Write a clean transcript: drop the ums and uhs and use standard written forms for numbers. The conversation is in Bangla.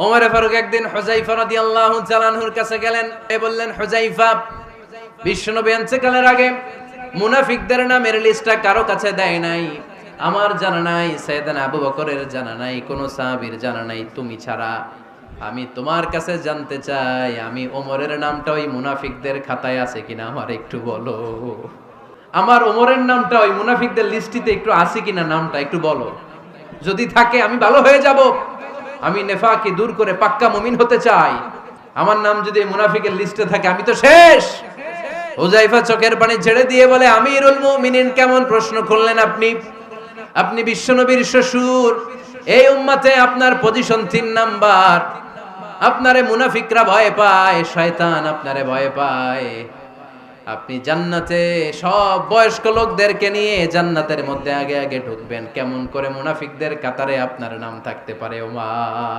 ওমর ফারুক একদিন হুযায়ফা রাদিয়াল্লাহু তাআলা আনহুর কাছে গেলেন। বললেন, হুযায়ফা, বিশ্বনবী ইন্তেকালের আগে মুনাফিকদের নামের লিস্টটা কারো কাছে দেয় নাই, আমার জানা নাই, সাইয়েদনা আবু বকরের জানা নাই, কোন সাহাবীর জানা নাই, তুমি ছাড়া। আমি তোমার কাছে জানতে চাই, আমি ওমরের নামটা ওই মুনাফিকদের খাতায় আছে কিনা আমার একটু বলো। আমার ওমরের নামটা ওই মুনাফিকদের লিস্টিতে একটু আছে কিনা, নামটা একটু বলো। যদি থাকে আমি ভালো হয়ে যাব, আমি নেফাকি দূর করে পাক্কা মুমিন হতে চাই। আমার নাম যদি মুনাফিকের লিস্টে থাকে আমি তো শেষ। হুযায়ফা চোখের পানি ছেড়ে দিয়ে বলে, আমিরুল মুমিনিন, কেমন প্রশ্ন করলেন আপনি? আপনি বিশ্বনবীর শ্বশুর, এই উম্মতে আপনার পজিশন 3 নাম্বার। আপনারে মুনাফিকরা ভয় পায়, শয়তান আপনারে ভয় পায়। আপনি জান্নাতে সব বয়স্ক লোকদেরকে নিয়ে জান্নাতের মধ্যে আগে আগে ঢুকবেন, কেমন করে মুনাফিকদের কাতারে আপনার নাম থাকতে পারে ওমর?